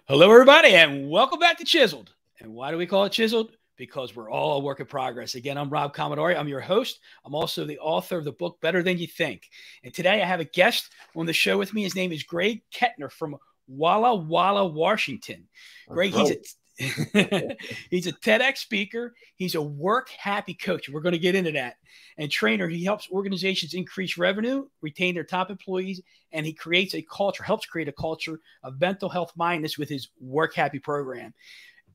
Hello, everybody, and welcome back to Chiseled. And why do we call it Chiseled? Because we're all a work in progress. Again, I'm Rob Commodari. I'm your host. I'm also the author of the book, Better Than You Think. And today I have a guest on the show with me. His name is Greg Kettner from Walla Walla, Washington. Greg, right. he's a TEDx speaker. He's a work-happy coach. We're going to get into that. And trainer, he helps organizations increase revenue, retain their top employees, and he creates a culture, helps create a culture of mental health mindedness with his work-happy program.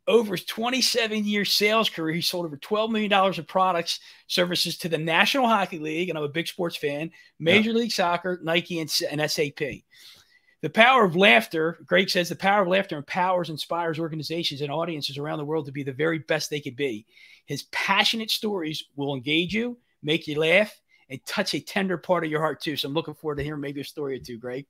Over his 27-year sales career, he sold over $12 million of products, services to the National Hockey League, and I'm a big sports fan, Major League Soccer, Nike, and SAP. The power of laughter, Greg says, the power of laughter empowers, inspires organizations and audiences around the world to be the very best they could be. His passionate stories will engage you, make you laugh, and touch a tender part of your heart, too. So I'm looking forward to hearing maybe a story or two, Greg.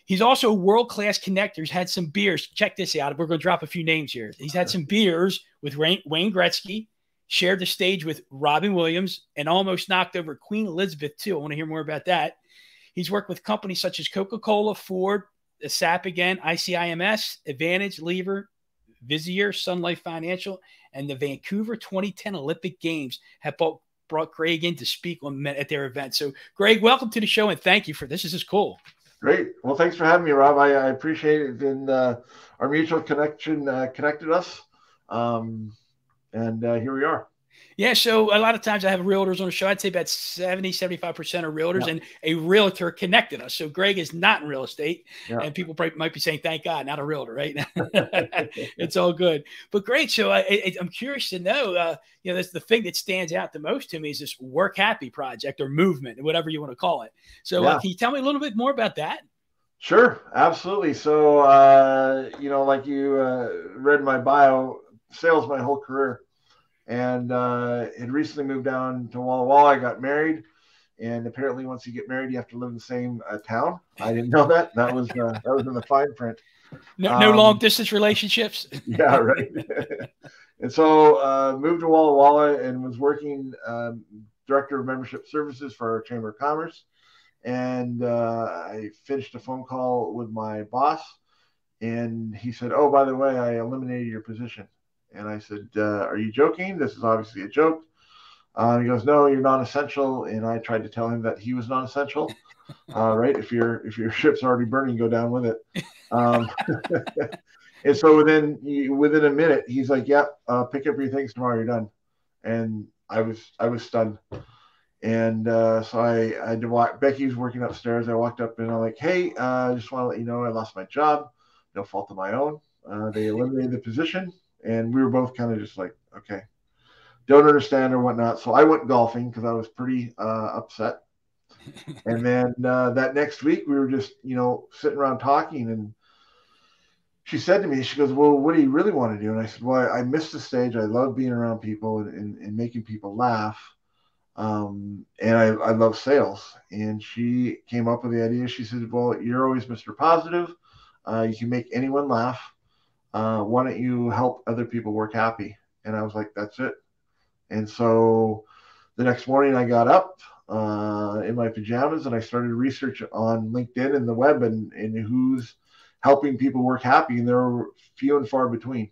He's also a world-class connector. He's had some beers. Check this out. We're going to drop a few names here. He's had some beers with Wayne Gretzky, shared the stage with Robin Williams, and almost knocked over Queen Elizabeth, too. I want to hear more about that. He's worked with companies such as Coca-Cola, Ford, SAP again, ICIMS, Advantage, Lever, Vizier, Sun Life Financial, and the Vancouver 2010 Olympic Games have brought Greg in to speak at their event. So, Greg, welcome to the show, and thank you for this. This is cool. Great. Well, thanks for having me, Rob. I appreciate it. And our mutual connection connected us. And here we are. Yeah, so a lot of times I have realtors on the show. I'd say about 70-75% are realtors, and a realtor connected us. So Greg is not in real estate, and people probably might be saying, thank God, not a realtor, right? It's all good. But great. So I'm curious to know, that's the thing that stands out the most to me is this Work Happy project or movement, whatever you want to call it. So can you tell me a little bit more about that? Sure, absolutely. So, like you read my bio, sales my whole career. And had recently moved down to Walla Walla. I got married, and apparently, once you get married, you have to live in the same town. I didn't know that. That was in the fine print. No long distance relationships. Yeah, right. And so moved to Walla Walla and was working director of membership services for our Chamber of Commerce. And I finished a phone call with my boss, and he said, "Oh, by the way, I eliminated your position." And I said, "Are you joking? This is obviously a joke." He goes, "No, you're non-essential." And I tried to tell him that he was non-essential. Right? If your ship's already burning, go down with it. And so within a minute, he's like, "Yeah, pick up your things tomorrow. You're done." And I was stunned. And so I had to walk. Becky was working upstairs. I walked up and I'm like, "Hey, I just want to let you know I lost my job. No fault of my own. They eliminated the position." And we were both kind of just like, okay, don't understand or whatnot. So I went golfing because I was pretty upset. And then that next week we were just, sitting around talking. And she said to me, she goes, "Well, what do you really want to do?" And I said, "Well, I missed the stage. I love being around people and making people laugh. And I love sales." And she came up with the idea. She said, "Well, you're always Mr. Positive. You can make anyone laugh. Why don't you help other people work happy?" And I was like, "That's it." And so the next morning I got up in my pajamas and I started research on LinkedIn and the web and who's helping people work happy. And there were few and far between.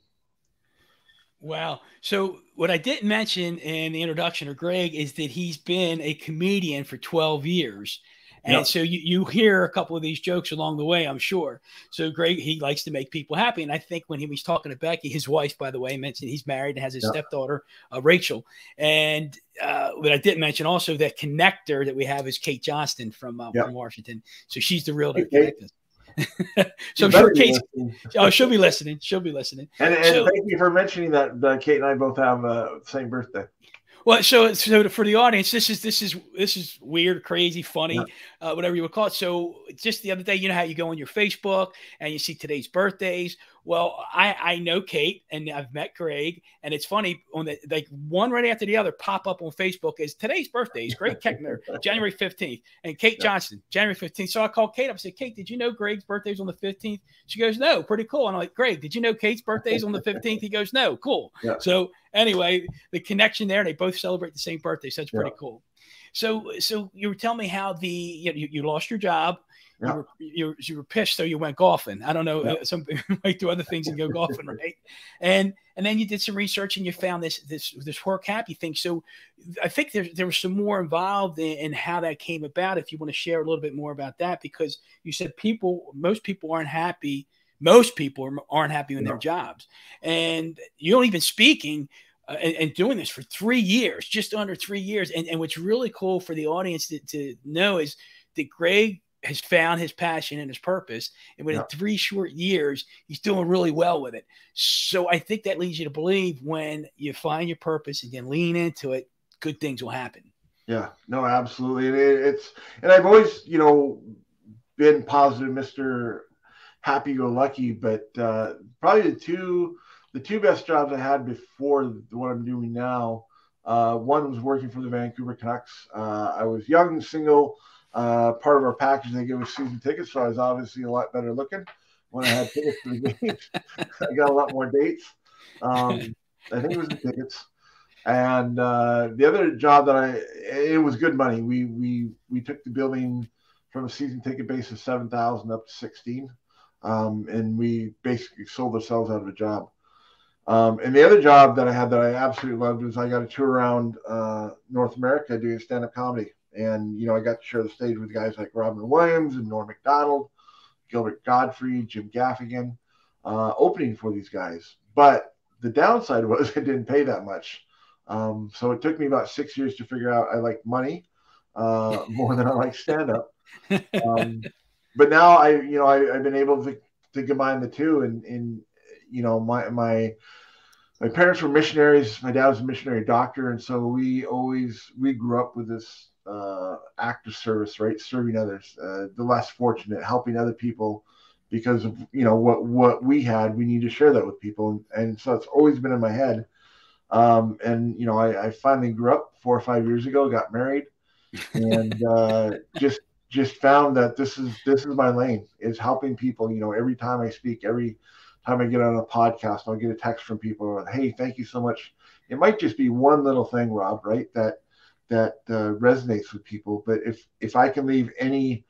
Wow. So what I didn't mention in the introduction of Greg is that he's been a comedian for 12 years. And so you hear a couple of these jokes along the way, I'm sure. So Greg, he likes to make people happy. And I think when he was talking to Becky, his wife, by the way, mentioned he's married and has his stepdaughter, Rachel. And what I didn't mention also, that connector that we have is Kate Johnston from Washington. So she's the real connector. So I'm sure Kate, she'll be listening. She'll be listening. And thank you for mentioning that Kate and I both have the same birthday. Well, so for the audience, this is weird, crazy, funny, whatever you would call it. So just the other day, you know how you go on your Facebook and you see today's birthdays. Well, I know Kate and I've met Greg, and it's funny on the one right after the other pop up on Facebook is today's birthday is Greg Kettner, January 15th, and Kate Johnston, January 15th. So I called Kate up and said, "Kate, did you know Greg's birthday's on the 15th?" She goes, "No, pretty cool." And I'm like, "Greg, did you know Kate's birthday's on the 15th?" He goes, "No, cool." Yeah. So anyway, the connection there, they both celebrate the same birthday. So that's pretty cool. So you were telling me how you lost your job. You were pissed, so you went golfing. I don't know. Some people might do other things and go golfing, right? And then you did some research and you found this work happy thing. So I think there was some more involved in how that came about. If you want to share a little bit more about that, because you said most people aren't happy. Most people aren't happy in their jobs, and you're only been speaking and doing this for 3 years, just under 3 years. And what's really cool for the audience to know is that Greg has found his passion and his purpose. And within 3 short years, he's doing really well with it. So I think that leads you to believe when you find your purpose and then lean into it, good things will happen. Yeah, no, absolutely. And I've always, been positive, Mr. Happy-go-lucky, but probably the two best jobs I had before what I'm doing now. One was working for the Vancouver Canucks. I was young, single. Part of our package, they gave us season tickets, so I was obviously a lot better looking when I had tickets for the games. I got a lot more dates. I think it was the tickets. And the other job it was good money. We took the building from a season ticket base of 7,000 up to 16, and we basically sold ourselves out of a job. And the other job that I had that I absolutely loved was I got to tour around North America doing stand-up comedy. And, I got to share the stage with guys like Robin Williams and Norm MacDonald, Gilbert Gottfried, Jim Gaffigan, opening for these guys. But the downside was it didn't pay that much. So it took me about 6 years to figure out I like money more than I like stand-up. But now I've been able to combine the two. And my parents were missionaries. My dad was a missionary doctor. And so we grew up with this act of service, right? Serving others, the less fortunate, helping other people because of, what we had, we need to share that with people. And so it's always been in my head. And, I finally grew up 4 or 5 years ago, got married, and just found that this is my lane, is helping people. Every time I speak, every time I get on a podcast, I'll get a text from people, hey, thank you so much. It might just be one little thing, Rob, right? That resonates with people. But if I can leave any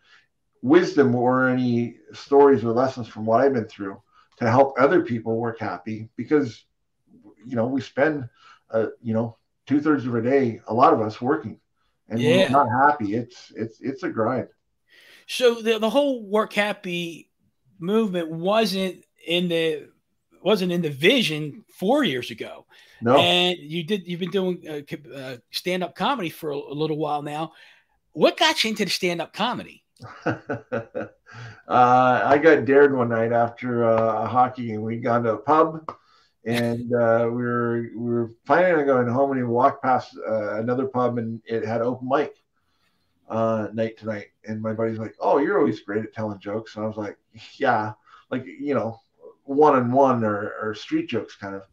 wisdom or any stories or lessons from what I've been through to help other people work happy, because, we spend, 2/3 of our day, a lot of us working, and when we're not happy, it's a grind. So the whole work happy movement wasn't in the vision 4 years ago. No. And you've been doing stand-up comedy for a little while now. What got you into the stand-up comedy? I got dared one night after a hockey game. We'd gone to a pub, and we were planning on going home, and we walked past another pub, and it had open mic night tonight. And my buddy's like, "Oh, you're always great at telling jokes." And I was like, "Yeah, like one-on-one or street jokes kind of."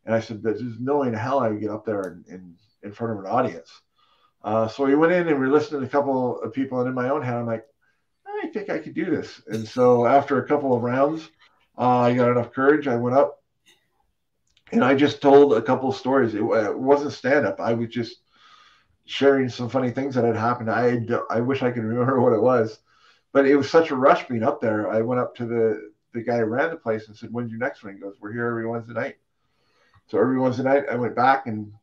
And I said, "There's no way in hell I would get up there in front of an audience." So we went in and we listened to a couple of people, and in my own head, I'm like, I think I could do this. And so after a couple of rounds, I got enough courage. I went up and I just told a couple of stories. It wasn't stand-up. I was just sharing some funny things that had happened. I wish I could remember what it was, but it was such a rush being up there. I went up to the guy who ran the place and said, "When's your next one?" He goes, "We're here every Wednesday night." So every Wednesday night I went back and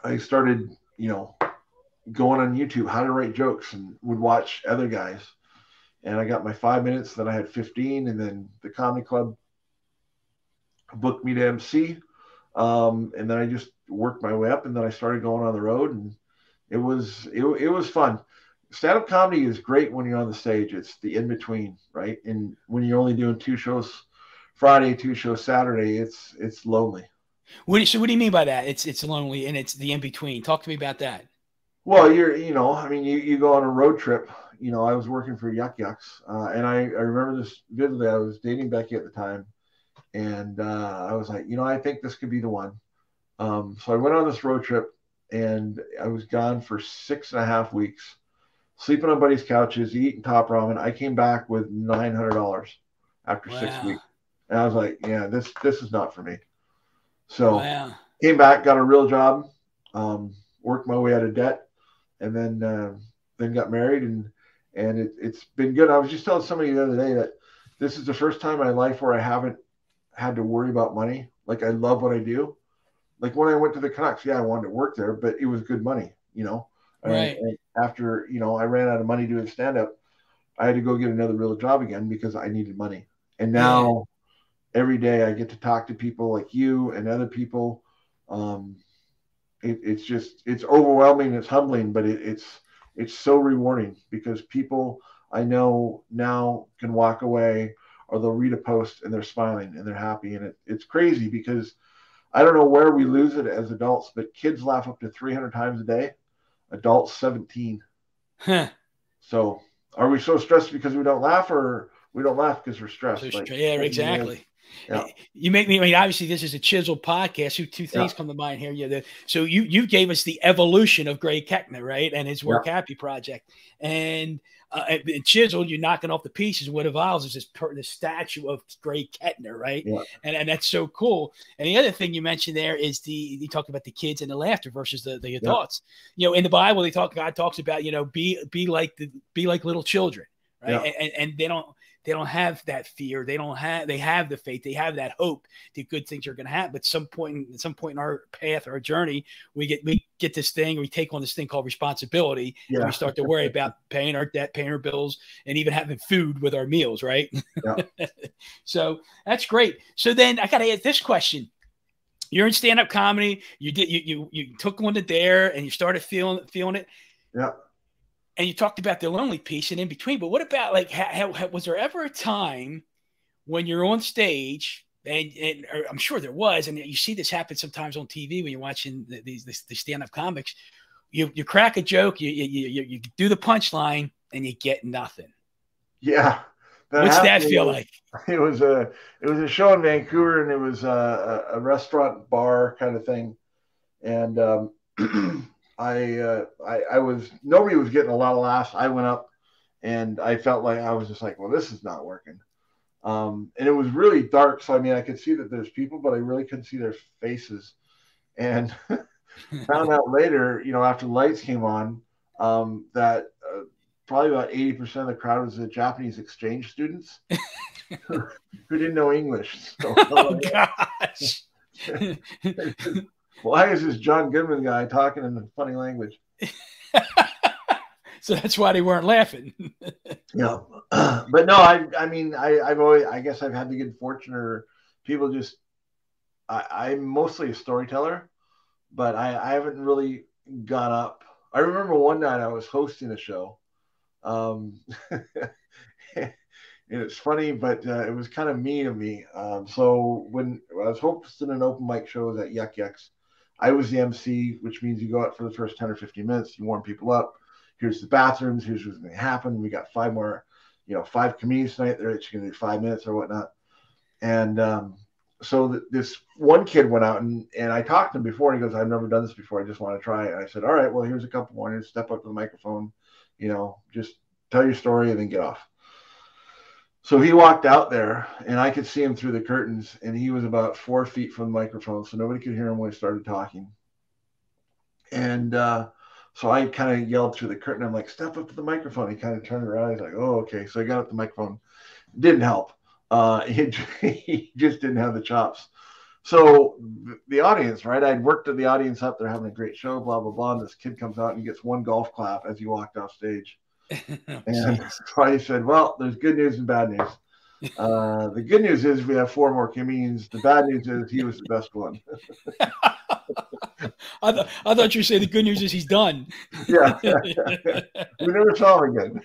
I started, going on YouTube, how to write jokes, and would watch other guys. And I got my 5 minutes, then I had 15, and then the comedy club booked me to MC. And then I just worked my way up, and then I started going on the road, and it was fun. Stand-up comedy is great when you're on the stage. It's the in-between, right? And when you're only doing 2 shows Friday, 2 shows Saturday, it's lonely. What do you mean by that? It's lonely and it's the in-between. Talk to me about that. Well, you go on a road trip. I was working for Yuck Yucks, and I remember this vividly. I was dating Becky at the time, and I was like, I think this could be the one. So I went on this road trip, and I was gone for 6.5 weeks, sleeping on buddies' couches, eating top ramen. I came back with $900 after 6 weeks, and I was like, yeah, this is not for me. So came back, got a real job, worked my way out of debt, and then got married, and it's been good. I was just telling somebody the other day that this is the first time in my life where I haven't had to worry about money. Like, I love what I do. Like, when I went to the Canucks, yeah, I wanted to work there, but it was good money, you know. Right. And after, you know, I ran out of money doing stand up, I had to go get another real job again because I needed money. And Yeah. now every day I get to talk to people like you and other people. Um, it's overwhelming, it's humbling, but it's so rewarding because people I know now can walk away or they'll read a post and they're smiling and they're happy, and it's crazy because I don't know where we lose it as adults, but kids laugh up to 300 times a day, adults 17. Huh. So are we so stressed because we don't laugh, or we don't laugh because we're So stressed? Like, yeah, exactly. yeah, You make me. I mean, obviously, this is a Chiseled podcast. Two yeah, things come to mind here. So you gave us the evolution of Greg Kettner, right, and his yeah, Work Happy project, and Chiseled, you're knocking off the pieces. What evolves is this statue of Greg Kettner, right, yeah, and that's so cool. And the other thing you mentioned there is you talk about the kids and the laughter versus the yeah, adults. You know, in the Bible, God talks about be like little children, right, yeah, and they don't have that fear. They have the faith. They have that hope that good things are going to happen. But at some point in our path, our journey, we get this thing, we take on this thing called responsibility, and we yeah, start to worry about paying our debt, paying our bills, and even having food with our meals, right? yeah, So that's great. So then I got to ask this question. You're in stand-up comedy. You took on the dare and you started feeling it. yeah. And you talked about the lonely piece and in between, but what about like, was there ever a time when you're on stage and I'm sure there was, and you see this happen sometimes on TV when you're watching the stand-up comics, you crack a joke, you do the punchline and you get nothing. Yeah, that What's that feel happened. like? It was a show in Vancouver, and it was a restaurant bar kind of thing, and I was nobody was getting a lot of laughs. I went up, and I felt like I was just like, well, this is not working. And it was really dark, so I mean, I could see that there's people, but I really couldn't see their faces. And found out later, you know, after the lights came on, that probably about 80% of the crowd was the Japanese exchange students who didn't know English. So, Oh gosh. why is this John Goodman guy talking in a funny language? So that's why they weren't laughing. Yeah, but no, I mean, I've always, I guess I've had the good fortune, or people just, I'm mostly a storyteller, but I haven't really gone up. I remember one night I was hosting a show. And it's funny, but it was kind of mean of me. So when I was hosting an open mic show at Yuck Yucks, I was the MC, which means you go out for the first 10 or 15 minutes, you warm people up. Here's the bathrooms. Here's what's going to happen. We got five comedians tonight. They're each going to do 5 minutes or whatnot. And so this one kid went out, and I talked to him before, and he goes, I've never done this before. I just want to try it. And I said, all right, well, here's a couple warnings. Step up to the microphone, just tell your story and then get off. So he walked out there, and I could see him through the curtains, and he was about 4 feet from the microphone, so nobody could hear him when he started talking. And so I kind of yelled through the curtain. I'm like, step up to the microphone. He kind of turned around. He's like, oh, okay. So I got up the microphone. It didn't help. He just didn't have the chops. So the audience, right? I'd worked the audience up. They're having a great show, blah, blah, blah. And this kid comes out and he gets one golf clap as he walked off stage. Oh, And so I said, well, there's good news and bad news. The good news is we have 4 more comedians. The bad news is he was the best one. I thought you were saying the good news is he's done. Yeah. We never saw him again.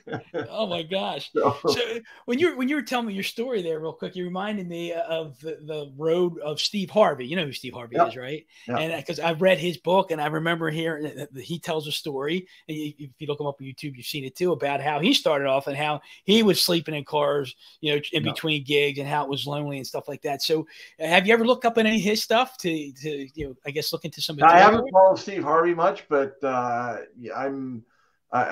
Oh my gosh. So when you were telling me your story there real quick, you reminded me of the road of Steve Harvey. You know who Steve Harvey is, right? Yep. And because I've read his book and I remember hearing that he tells a story, and if you look him up on YouTube, you've seen it too, about how he started off and how he was sleeping in cars, in between gigs, and how it was lonely and stuff like that. So have you ever looked up in any of his stuff to I guess look into some of I haven't followed Steve Harvey much, but I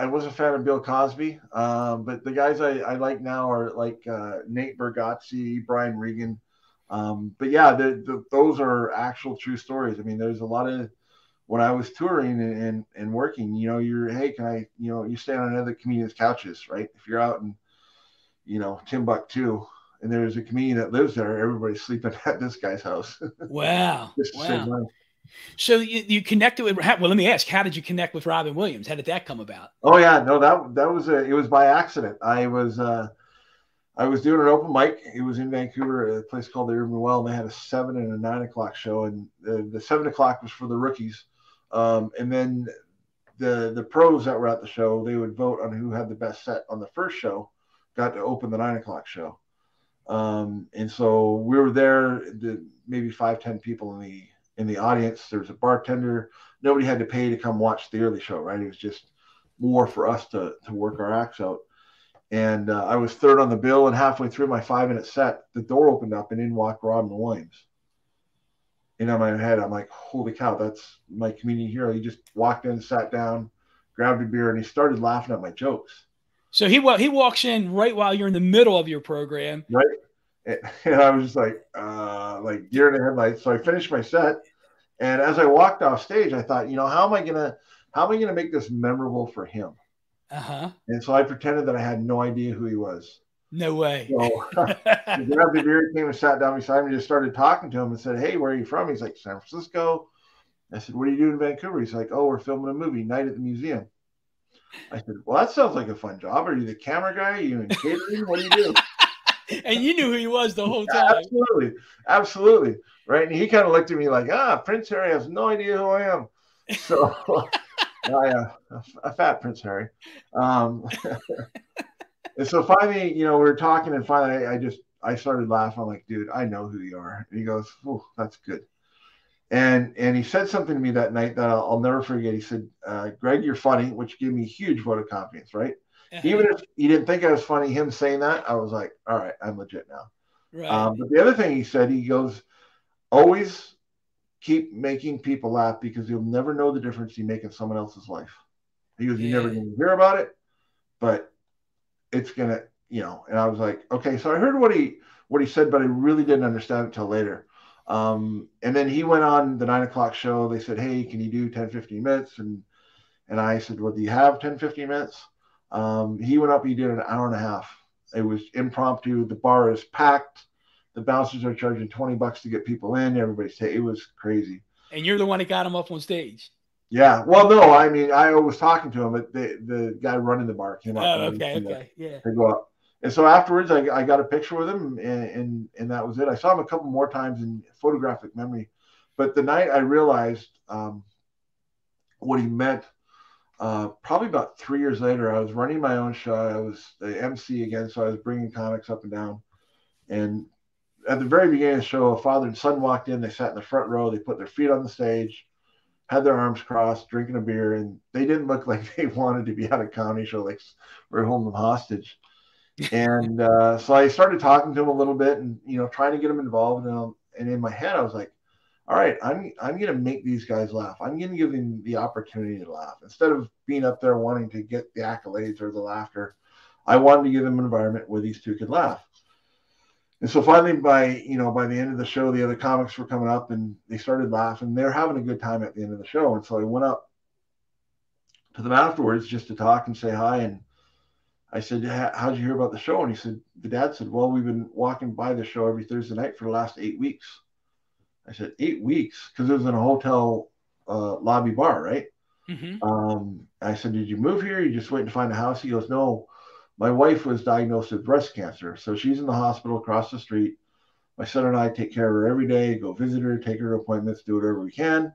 was a fan of Bill Cosby. But the guys I like now are like Nate Bargatze, Brian Regan. But yeah, those are actual true stories. I mean, there's a lot of when I was touring and working, you know, hey, can I, you know, you stay on another comedian's couches, right? If you're out in, you know, Timbuktu and there's a comedian that lives there, everybody's sleeping at this guy's house. Wow. Just to save money. So you connected with, well, let me ask, how did you connect with Robin Williams? How did that come about? Oh yeah, no, that was it was by accident. I was doing an open mic. It was in Vancouver, a place called the Urban Well, and they had a 7 and a 9 o'clock show, and the 7 o'clock was for the rookies. And then the pros that were at the show, they would vote on who had the best set on the first show, got to open the 9 o'clock show. And so we were there, maybe 5-10 people in the audience. There was a bartender. Nobody had to pay to come watch the early show, right? It was just more for us to work our acts out. And I was third on the bill, and halfway through my 5-minute set, the door opened up and in walked Robin Williams. And in my head, I'm like, holy cow, that's my comedian hero. He just walked in, sat down, grabbed a beer, and he started laughing at my jokes. So he walks in right while you're in the middle of your program. Right. And I was just like deer in the headlights. So I finished my set. And as I walked off stage, I thought, you know, how am I gonna make this memorable for him? Uh-huh. And so I pretended that I had no idea who he was. No way. So he grabbed the beer, came and sat down beside me, just started talking to him and said, hey, where are you from? He's like, San Francisco. I said, what are you doing in Vancouver? He's like, oh, we're filming a movie, Night at the Museum. I said, well, that sounds like a fun job. Are you the camera guy? Are you in catering? What do you do? And you knew who he was the whole time. Absolutely. Right. And he kind of looked at me like, Prince Harry has no idea who I am. So a fat Prince Harry. And so finally, you know, we were talking, and finally I started laughing. I'm like, dude, I know who you are. And he goes, oh, that's good. And he said something to me that night that I'll never forget. He said, Greg, you're funny, which gave me a huge vote of confidence, right? Uh-huh. Even if he didn't think I was funny, him saying that, I was like, all right, I'm legit now. Right. But the other thing he said, he goes, always keep making people laugh, because you'll never know the difference you make in someone else's life. He goes, you're never going to hear about it, but it's going to, you know. And I was like, okay. So I heard what he said, but I really didn't understand it till later. And then he went on the 9 o'clock show. They said, hey, can you do 10, 15 minutes? And I said, well, do you have 10, 15 minutes? He went up, he did an hour and a half. It was impromptu. The bar is packed. The bouncers are charging $20 to get people in. It was crazy. And you're the one that got him up on stage. Yeah. Well, no, I mean, I was talking to him, but the guy running the bar came up. Oh, okay. Yeah. To go up. And so afterwards, I got a picture with him, and that was it. I saw him a couple more times in photographic memory. But the night I realized what he meant, probably about 3 years later, I was running my own show. I was the MC again, so I was bringing comics up and down. And at the very beginning of the show, a father and son walked in. They sat in the front row. They put their feet on the stage, had their arms crossed, drinking a beer, and they didn't look like they wanted to be at a comedy show, like we're holding them hostage. And so I started talking to him a little bit, and trying to get him involved. And in my head, I was like, all right, I'm going to make these guys laugh. I'm going to give them the opportunity to laugh. Instead of being up there wanting to get the accolades or the laughter, I wanted to give them an environment where these two could laugh. And so finally, by the end of the show, the other comics were coming up and they started laughing. They're having a good time at the end of the show. And so I went up to them afterwards just to talk and say hi. And I said, how'd you hear about the show? And the dad said, well, we've been walking by the show every Thursday night for the last 8 weeks. I said, 8 weeks? Because it was in a hotel lobby bar, right? Mm-hmm. I said, did you move here? You just waiting to find a house? He goes, no. My wife was diagnosed with breast cancer, so she's in the hospital across the street. My son and I take care of her every day, go visit her, take her to appointments, do whatever we can.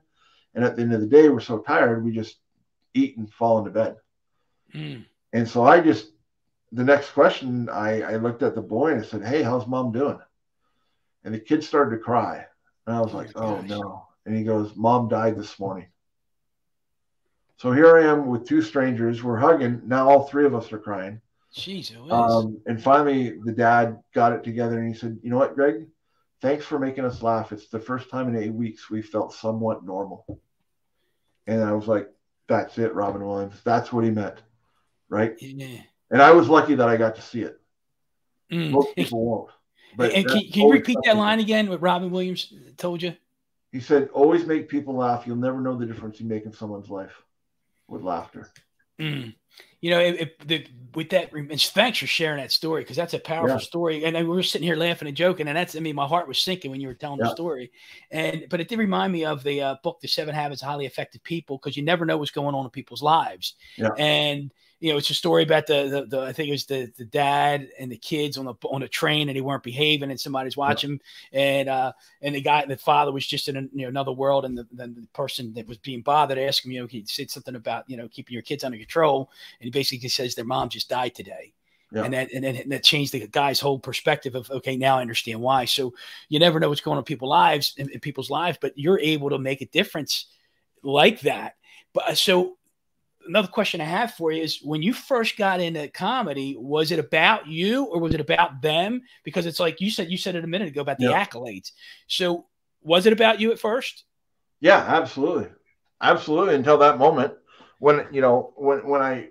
And at the end of the day, we're so tired, we just eat and fall into bed. Mm. And so the next question, I looked at the boy and I said, hey, how's mom doing? And the kid started to cry. And I was like, oh, no. And he goes, mom died this morning. So here I am with two strangers. We're hugging. Now all three of us are crying. Jeez, and finally, the dad got it together and he said, you know what, Greg? Thanks for making us laugh. It's the first time in 8 weeks we felt somewhat normal. And I was like, that's it, Robin Williams. That's what he meant, right? Yeah. And I was lucky that I got to see it. Most people won't. But can you repeat that line again, what Robin Williams told you? He said, always make people laugh. You'll never know the difference you make in someone's life with laughter. Mm. You know, with that, and thanks for sharing that story, because that's a powerful story. And we were sitting here laughing and joking, and I mean, my heart was sinking when you were telling the story. But it did remind me of the book, The 7 Habits of Highly Effective People, because you never know what's going on in people's lives. Yeah. And you know, it's a story about the I think it was the dad and the kids on a train, and they weren't behaving, and somebody's watching, and the father was just in another world, and the person that was being bothered asked him, he said something about keeping your kids under control, and he basically says their mom just died today. Yeah. And that changed the guy's whole perspective of, okay, now I understand why. So you never know what's going on in people's lives, but you're able to make a difference like that. But so another question I have for you is, when you first got into comedy, was it about you or was it about them? Because it's like you said it a minute ago about the accolades. So was it about you at first? Yeah, absolutely. Absolutely. Until that moment when I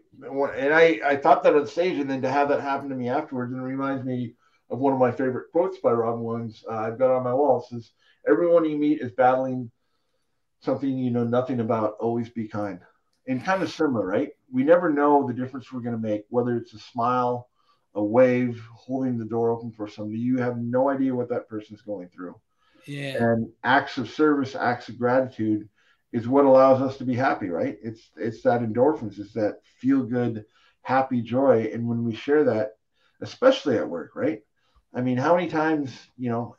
thought that on stage, and then to have that happen to me afterwards, and it reminds me of one of my favorite quotes by Robin Williams. I've got on my wall. It says, everyone you meet is battling something you know nothing about. Always be kind. And kind of similar, right? We never know the difference we're going to make, whether it's a smile, a wave, holding the door open for somebody. You have no idea what that person's going through. Yeah. And acts of service, acts of gratitude is what allows us to be happy, right? It's that endorphins, it's that feel good, happy joy. And when we share that, especially at work, right? I mean, how many times,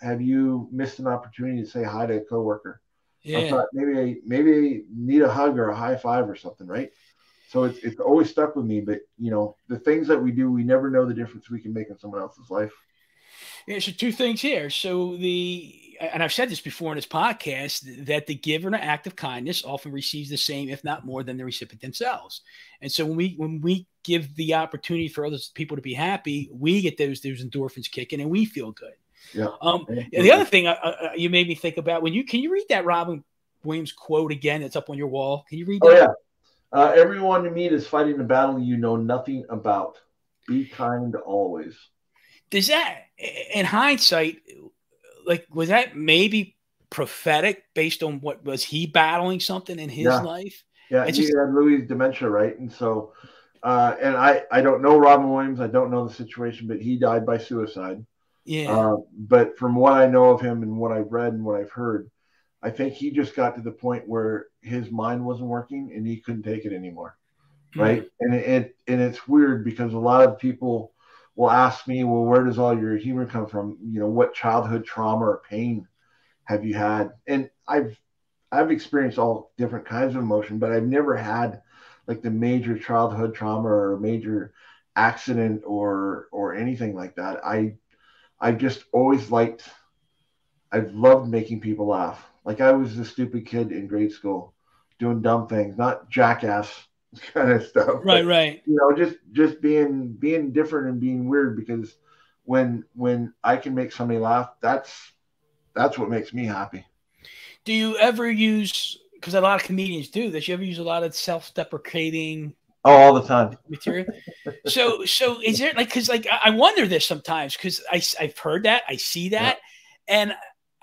have you missed an opportunity to say hi to a coworker? Yeah. I thought maybe I need a hug or a high five or something, right? So it's always stuck with me. But the things that we do, we never know the difference we can make in someone else's life. Yeah. So two things here. So and I've said this before in this podcast, that the giver in an act of kindness often receives the same, if not more, than the recipient themselves. And so when we give the opportunity for other people to be happy, we get those endorphins kicking, and we feel good. Yeah. The other thing you made me think about, can you read that Robin Williams quote again? That's up on your wall. Can you read that? Oh, yeah. Everyone you meet is fighting a battle you know nothing about. Be kind always. Does that, in hindsight, was that maybe prophetic based on what was he battling something in his life? Yeah, he had Louis' dementia, right? And so, and I don't know Robin Williams. I don't know the situation, but he died by suicide. Yeah. But from what I know of him and what I've read and what I've heard, I think he just got to the point where his mind wasn't working and he couldn't take it anymore. Right. And it's weird because a lot of people will ask me, well, where does all your humor come from? What childhood trauma or pain have you had? And I've experienced all different kinds of emotion, but I've never had like the major childhood trauma or a major accident or anything like that. I've just always I've loved making people laugh. Like I was the stupid kid in grade school doing dumb things, not jackass kind of stuff. Right, but, right. Just being different and being weird, because when I can make somebody laugh, that's what makes me happy. Do you ever use, because a lot of comedians do this, you ever use a lot of self-deprecating all the time material? So is there because I wonder this sometimes, because I've heard that, I see that, and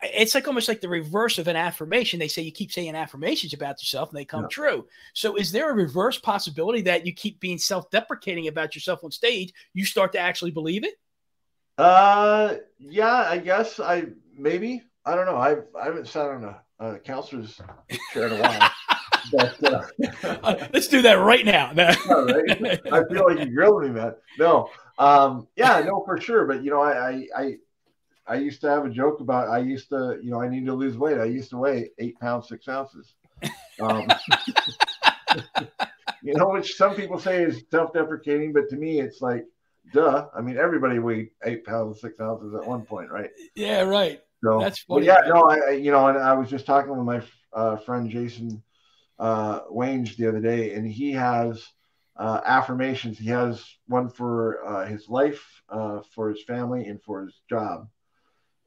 it's almost like the reverse of an affirmation. They say you keep saying affirmations about yourself and they come true. So is there a reverse possibility that you keep being self-deprecating about yourself on stage, you start to actually believe it? Yeah, I guess maybe. I don't know. I haven't sat on a counselor's chair in a while. But, let's do that right now. Right? I feel like you're grilling me, man. No. Yeah, no, for sure. But I used to have a joke about, I need to lose weight. I used to weigh 8 pounds, 6 ounces. Which some people say is self-deprecating, but to me, it's like, duh. I mean, everybody weighed 8 pounds, 6 ounces at one point, right? Yeah, right. So, that's funny. Yeah, no, and I was just talking with my friend Jason Wange the other day, and he has affirmations. He has one for his life, for his family, and for his job.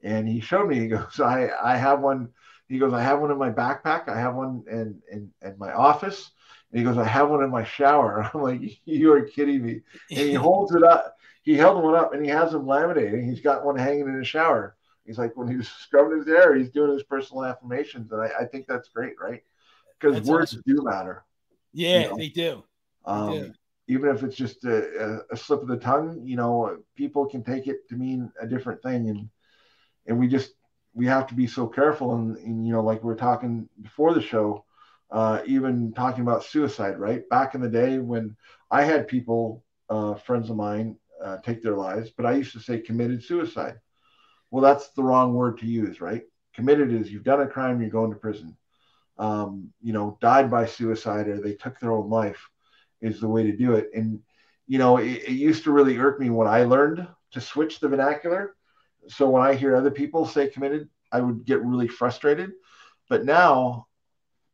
And he showed me. He goes, I have one. He goes, I have one in my backpack. I have one in my office. And he goes, I have one in my shower. I'm like, you are kidding me. And he holds it up. He held one up and he has them laminated. He's got one hanging in the shower. He's like, when he's scrubbing his hair, he's doing his personal affirmations. And I think that's great, right? Because That's words awesome. do matter. Yeah, they do. They do. Even if it's just a slip of the tongue, people can take it to mean a different thing. And we have to be so careful. And like we were talking before the show, even talking about suicide, right? Back in the day when I had people, friends of mine, take their lives, but I used to say committed suicide. Well, that's the wrong word to use, right? Committed is you've done a crime, you're going to prison. Died by suicide or they took their own life is the way to do it. And, it used to really irk me when I learned to switch the vernacular. So when I hear other people say committed, I would get really frustrated. But now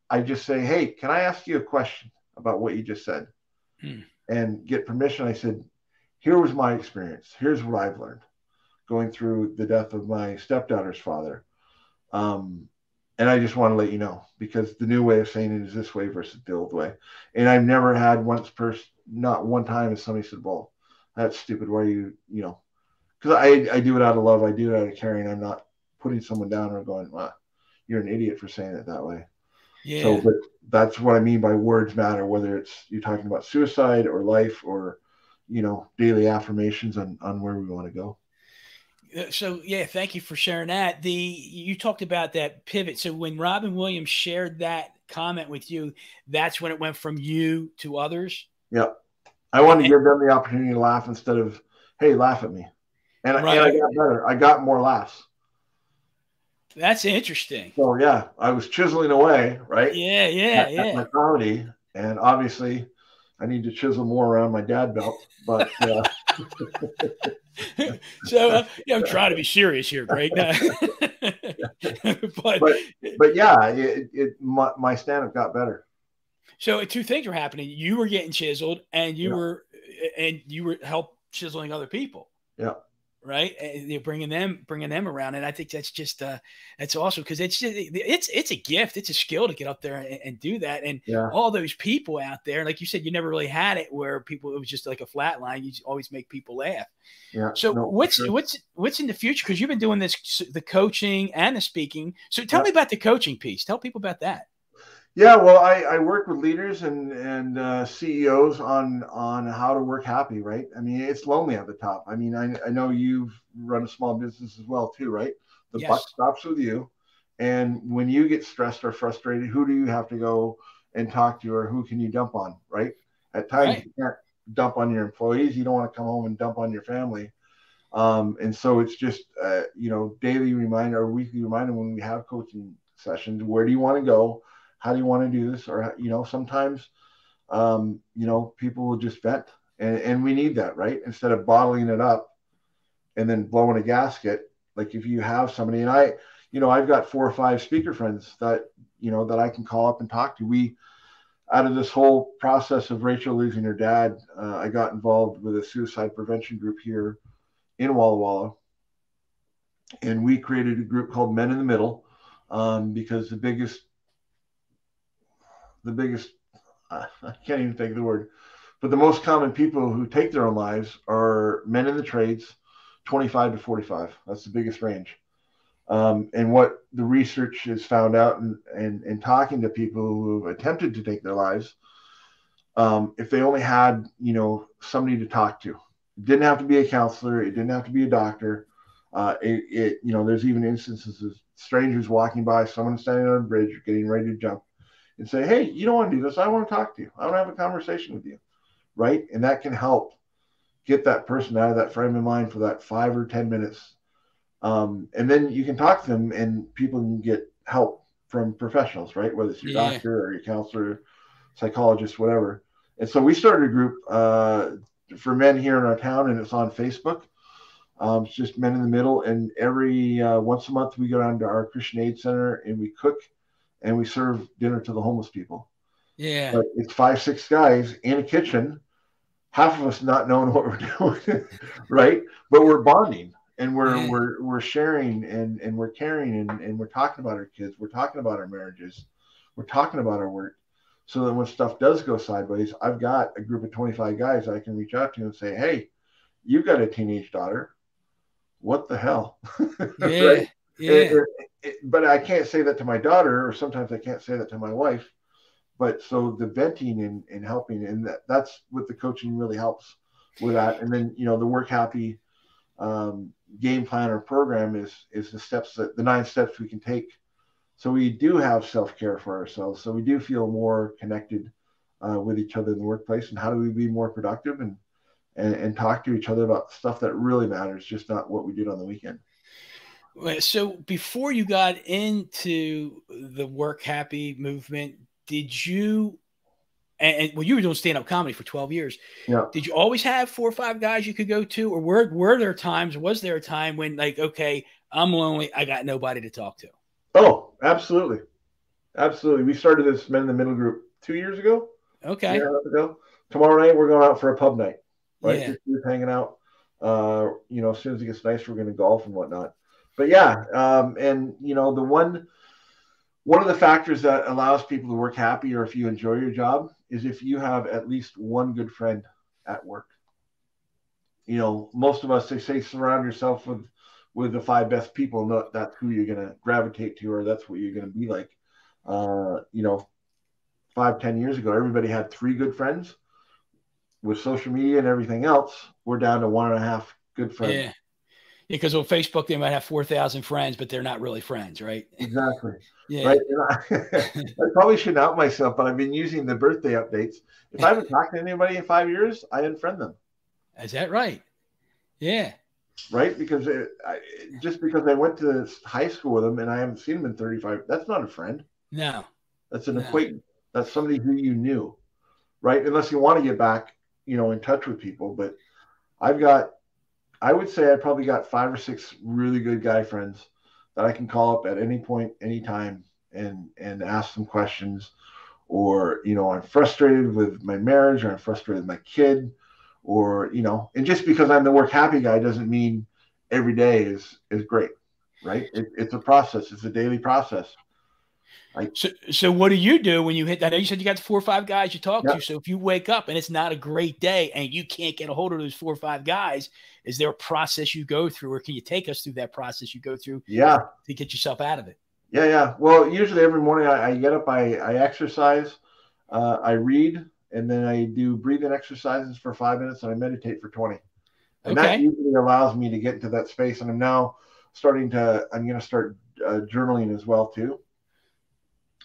I just say, hey, can I ask you a question about what you just said? And get permission. I said, here was my experience. Here's what I've learned going through the death of my stepdaughter's father. And I just want to let you know, because the new way of saying it is this way versus the old way. And I've never had not one time as somebody said, well, that's stupid. Why are you, because I do it out of love. I do it out of caring. I'm not putting someone down or going, well, you're an idiot for saying it that way. Yeah. So, but that's what I mean by words matter, whether it's you're talking about suicide or life or, daily affirmations on where we want to go. So yeah, thank you for sharing that. You talked about that pivot. So when Robin Williams shared that comment with you, that's when it went from you to others. Yeah, I wanted to give them the opportunity to laugh instead of, hey, laugh at me. And I got better. I got more laughs. That's interesting. So yeah, I was chiseling away, right? Yeah. At my comedy, and obviously, I need to chisel more around my dad belt, but. So I'm trying to be serious here, Greg. but yeah, my stand-up got better. So two things were happening. You were getting chiseled, and you were help chiseling other people. Yeah. Right. And you're bringing them around. And I think that's just, that's awesome. Cause it's a gift. It's a skill to get up there and do that. And all those people out there, like you said, you never really had it where it was just like a flat line. You always make people laugh. Yeah. So what's in the future? Cause you've been doing this, the coaching and the speaking. So tell me about the coaching piece. Tell people about that. Yeah, well, I work with leaders and CEOs on how to work happy, right? I mean, it's lonely at the top. I mean, I know you've run a small business as well too, right? The buck stops with you. And when you get stressed or frustrated, who do you have to go and talk to, or who can you dump on, right? At times you can't dump on your employees. You don't want to come home and dump on your family. And so it's just, daily reminder or weekly reminder when we have coaching sessions, where do you want to go? How do you want to do this? Or, sometimes, people will just vent and we need that, right? Instead of bottling it up and then blowing a gasket. Like if you have somebody, and I've got 4 or 5 speaker friends that I can call up and talk to. Out of this whole process of Rachel losing her dad, I got involved with a suicide prevention group here in Walla Walla. And we created a group called Men in the Middle, because the biggest, I can't even think of the word, but the most common people who take their own lives are men in the trades, 25 to 45. That's the biggest range. And what the research has found out and talking to people who have attempted to take their lives, if they only had, somebody to talk to, it didn't have to be a counselor. It didn't have to be a doctor. There's even instances of strangers walking by, someone standing on a bridge, getting ready to jump, and say, hey, you don't want to do this. I want to talk to you. I want to have a conversation with you. Right. And that can help get that person out of that frame of mind for that 5 or 10 minutes. And then you can talk to them and people can get help from professionals, right? Whether it's your doctor or your counselor, psychologist, whatever. And so we started a group for men here in our town, and it's on Facebook. It's just Men in the Middle. And every once a month we go down to our Christian Aid Center and we cook and we serve dinner to the homeless people. Yeah. But it's 5, 6 guys in a kitchen, half of us not knowing what we're doing, right? But we're bonding and we're sharing and we're caring and we're talking about our kids. We're talking about our marriages. We're talking about our work. So that when stuff does go sideways, I've got a group of 25 guys I can reach out to and say, hey, you've got a teenage daughter. what the hell? Yeah. Right. Yeah. But I can't say that to my daughter, or sometimes I can't say that to my wife. But so the venting and helping, and that's what the coaching really helps with that. And then, the work happy game plan or program is the 9 steps we can take. So we do have self-care for ourselves. So we do feel more connected with each other in the workplace. And how do we be more productive and talk to each other about stuff that really matters, just not what we did on the weekend. So before you got into the work happy movement, did you, and well, you were doing stand-up comedy for 12 years. Yeah. Did you always have 4 or 5 guys you could go to, or was there a time when, like, okay, I'm lonely, I got nobody to talk to? Oh, absolutely. Absolutely. We started this Men in the Middle group 2 years ago. Okay. Year and a half ago. Tomorrow night, we're going out for a pub night, right? Yeah. Just hanging out. As soon as it gets nice, we're going to golf and whatnot. But yeah, and one of the factors that allows people to work happy, or if you enjoy your job, is if you have at least one good friend at work. Most of us, they say surround yourself with the 5 best people. That's who you're going to gravitate to, or that's what you're going to be like. 5-10 years ago, everybody had 3 good friends. With social media and everything else, we're down to 1.5 good friends. Yeah. Because on Facebook, they might have 4,000 friends, but they're not really friends, right? Exactly. Yeah. Right. And I probably shouldn't out myself, but I've been using the birthday updates. If I haven't talked to anybody in 5 years, I unfriend them. Is that right? Yeah. Right. Because just because I went to high school with them and I haven't seen them in 35, that's not a friend. No. That's an acquaintance. That's somebody who you knew. Right. Unless you want to get back, in touch with people. But I would say I probably got 5 or 6 really good guy friends that I can call up at any point, anytime, and ask them questions. Or, I'm frustrated with my marriage, or I'm frustrated with my kid, or, and just because I'm the work happy guy doesn't mean every day is great, right? It's a process. It's a daily process. So what do you do when you hit that? I know you said you got 4 or 5 guys you talk Yeah. to. So if you wake up and it's not a great day and you can't get a hold of those 4 or 5 guys, is there a process you go through, or can you take us through that process you go through to get yourself out of it? Yeah. Well, usually every morning I get up, I exercise, I read, and then I do breathing exercises for 5 minutes, and I meditate for 20. And that usually allows me to get into that space. And I'm now I'm going to start journaling as well too.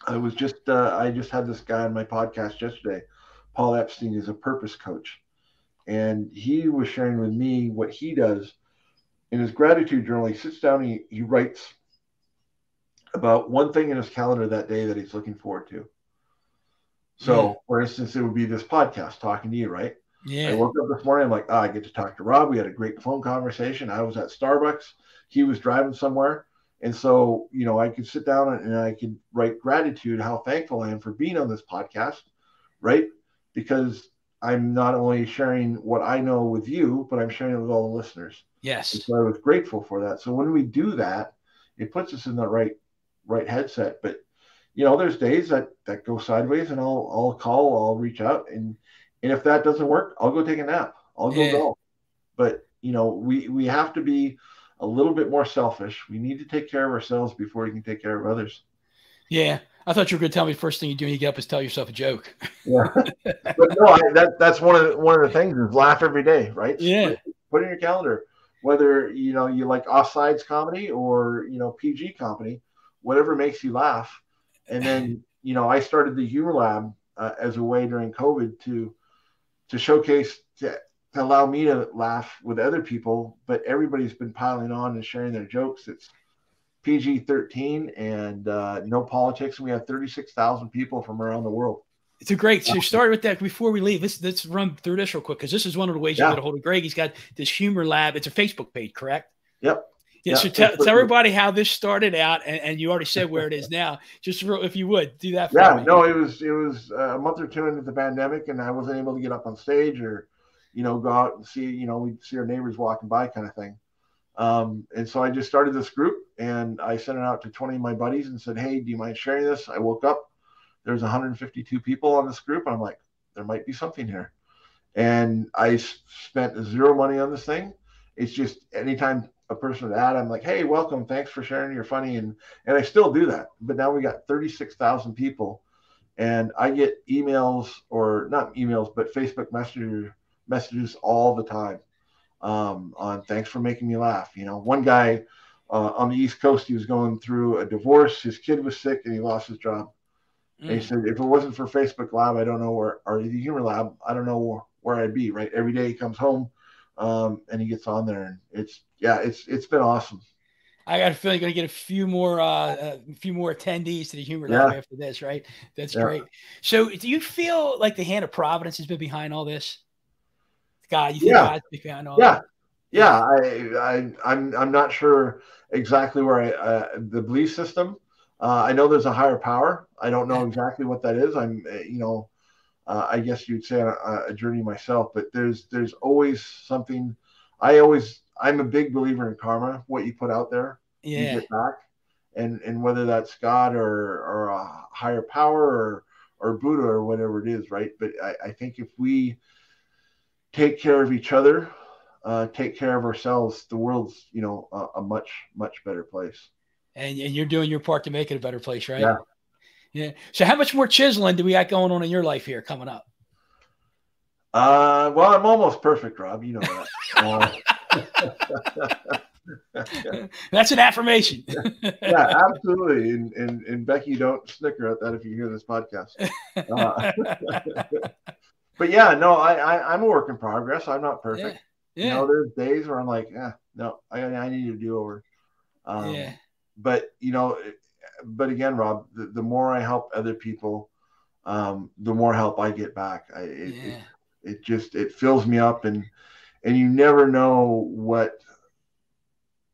I just had this guy on my podcast yesterday. Paul Epstein is a purpose coach, and he was sharing with me what he does in his gratitude journal. He sits down, he writes about one thing in his calendar that day that he's looking forward to. So, for instance, it would be this podcast, talking to you, right? Yeah. I woke up this morning, I'm like, I get to talk to Rob. We had a great phone conversation. I was at Starbucks. He was driving somewhere. And so, I could sit down and I could write gratitude, how thankful I am for being on this podcast, right? Because I'm not only sharing what I know with you, but I'm sharing it with all the listeners. Yes. And so I was grateful for that. So when we do that, it puts us in the right headset. But, there's days that go sideways, and I'll reach out. And if that doesn't work, I'll go take a nap. I'll go golf. But, we have to be a little bit more selfish. We need to take care of ourselves before we can take care of others. Yeah. I thought you were going to tell me the first thing you do when you get up is tell yourself a joke. Yeah. But no, that's one of the things is laugh every day, right? Yeah. Put in your calendar, whether, you like offsides comedy or, PG comedy, whatever makes you laugh. And then, I started the Humor Lab as a way during COVID to showcase, to allow me to laugh with other people, but everybody's been piling on and sharing their jokes. It's PG-13 and no politics. And we have 36,000 people from around the world. It's a great. So start with that before we leave. Let's run through this real quick, because this is one of the ways you get a hold of Greg. He's got this Humor Lab. It's a Facebook page, correct? Yep. Yeah. So tell everybody how this started out, and you already said where it is now. Just if you would do that. For me. No, it was a month or two into the pandemic, and I wasn't able to get up on stage or, go out and see, we'd see our neighbors walking by, kind of thing. And so I just started this group, and I sent it out to 20 of my buddies and said, hey, do you mind sharing this? I woke up, there's 152 people on this group. I'm like, there might be something here. And I spent 0 money on this thing. It's just anytime a person to add, I'm like, hey, welcome, thanks for sharing, you're funny, and I still do that. But now we got 36,000 people, and I get emails, or not emails, but Facebook messages all the time, on thanks for making me laugh. You know, one guy on the East Coast, he was going through a divorce, his kid was sick, and he lost his job. And he said, if it wasn't for Facebook Lab, I don't know where, or the Humor Lab, I don't know where I'd be, right? Every day he comes home, and he gets on there, and it's been awesome. I got a feeling you're going to get a few more attendees to the Humor Lab after this, right? That's great. So do you feel like the hand of Providence has been behind all this? God, you think God's behind all that? Yeah. I'm not sure exactly where the belief system. I know there's a higher power. I don't know exactly what that is. I'm, I guess you'd say a journey myself, but there's always something. I'm a big believer in karma. What you put out there, you get back, and whether that's God or a higher power or Buddha or whatever it is, right? But I think if we take care of each other, take care of ourselves, the world's, a much, much better place. And you're doing your part to make it a better place, right? Yeah. Yeah. So how much more chiseling do we got going on in your life here coming up? Well, I'm almost perfect, Rob. You know that. That's an affirmation. Yeah, absolutely. And Becky, don't snicker at that if you hear this podcast. But yeah, no, I'm a work in progress. I'm not perfect. Yeah. There's days where I'm like, no, I need to do over. But but again, Rob, the more I help other people, the more help I get back. It fills me up, and you never know what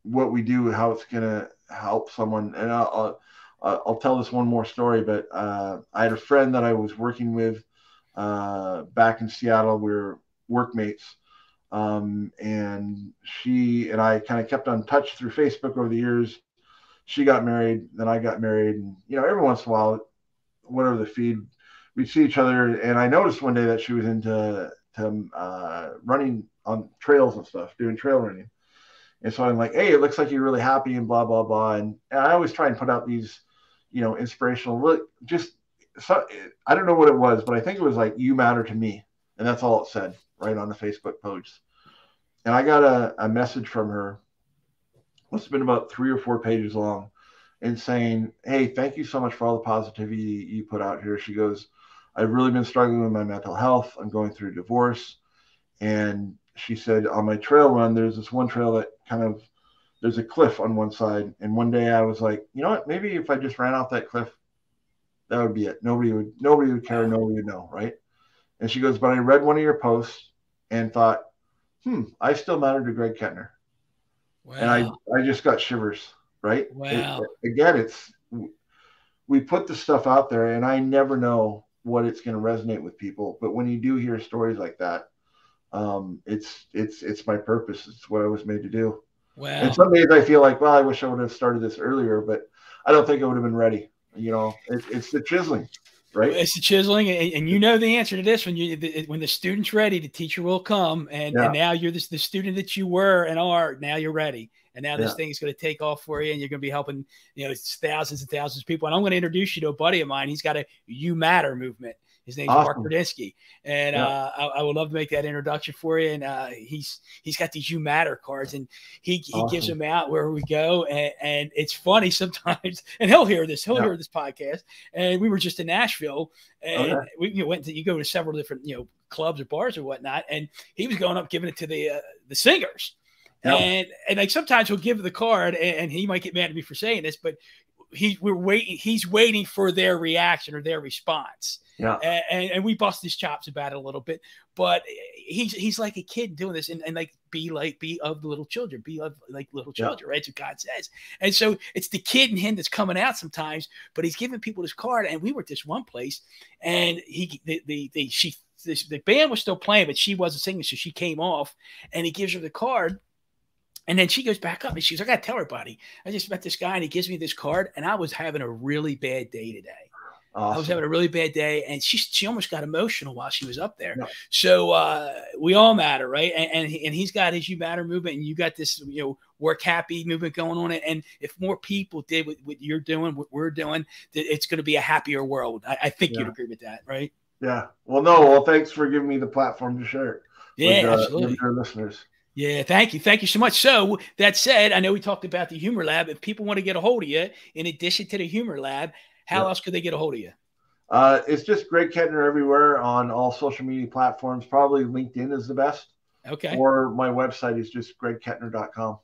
we do, how it's gonna help someone. And I'll tell this one more story. But I had a friend that I was working with back in Seattle. We were workmates. And she and I kind of kept on touch through Facebook over the years. She got married, then I got married, and every once in a while, whatever the feed, we'd see each other. And I noticed one day that she was into running on trails and stuff, doing trail running. And so I'm like, hey, it looks like you're really happy and blah blah blah. And I always try and put out these, inspirational. I don't know what it was, but I think it was like, you matter to me, and that's all it said right on the Facebook post. And I got a message from her, must have been about 3 or 4 pages long, and saying, hey, thank you so much for all the positivity you put out here. She goes, I've really been struggling with my mental health. I'm going through a divorce. And she said, on my trail run, there's this one trail that there's a cliff on one side. And one day I was like, you know what, maybe if I just ran off that cliff, that would be it. Nobody would care. Nobody would know. Right. And she goes, but I read one of your posts and thought, I still matter to Greg Kettner. Wow. And I just got shivers, right? Wow. Again, we put the stuff out there, and I never know what it's going to resonate with people. But when you do hear stories like that, it's my purpose. It's what I was made to do. Wow. And some days I feel like, well, I wish I would have started this earlier, but I don't think I would have been ready. It's the chiseling. Right. It's the chiseling, and the answer to this: when the student's ready, the teacher will come, and now you're the student that you were and are. Now you're ready, and now this thing is going to take off for you, and you're going to be helping thousands and thousands of people. And I'm going to introduce you to a buddy of mine. He's got a You Matter movement. His name's Mark Berdinsky, and I would love to make that introduction for you. And he's got these You Matter cards, and he gives them out where we go. And it's funny sometimes, and he'll hear this podcast. And we were just in Nashville, and we went to go to several different clubs or bars or whatnot, and he was going up giving it to the singers. And like sometimes he'll give the card, and he might get mad at me for saying this, but he's waiting for their reaction or their response. Yeah. And we bust his chops about it a little bit, but he's like a kid doing this, and like be of the little children, be of like little children, right? That's what God says. And so it's the kid in him that's coming out sometimes, but he's giving people this card. And we were at this one place, and the band was still playing, but she wasn't singing, so she came off, and he gives her the card. And then she goes back up, and she's like, I got to tell everybody, I just met this guy, and he gives me this card, and I was having a really bad day today. Awesome. I was having a really bad day, and she almost got emotional while she was up there. Yeah. So we all matter, right? And he's got his You Matter movement, and you got this, work happy movement going on. And if more people did what you're doing, what we're doing, it's going to be a happier world. I think you'd agree with that, right? Yeah. Well, thanks for giving me the platform to share it absolutely. with your listeners. Yeah, thank you. Thank you so much. So that said, I know we talked about the Humor Lab. If people want to get a hold of you, in addition to the Humor Lab, how else could they get a hold of you? It's just Greg Kettner everywhere on all social media platforms. Probably LinkedIn is the best. Okay. Or my website is just gregkettner.com.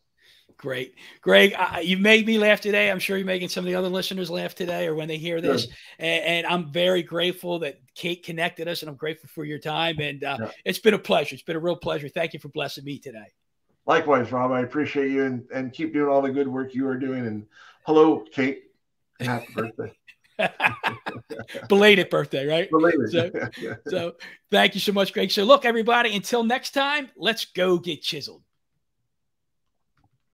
Great. Greg, you've made me laugh today. I'm sure you're making some of the other listeners laugh today or when they hear this. And I'm very grateful that Kate connected us, and I'm grateful for your time. And it's been a pleasure. It's been a real pleasure. Thank you for blessing me today. Likewise, Rob. I appreciate you and keep doing all the good work you are doing. And hello, Kate. Happy birthday. Belated birthday, right? Belated. So thank you so much, Greg. So look, everybody, until next time, let's go get chiseled.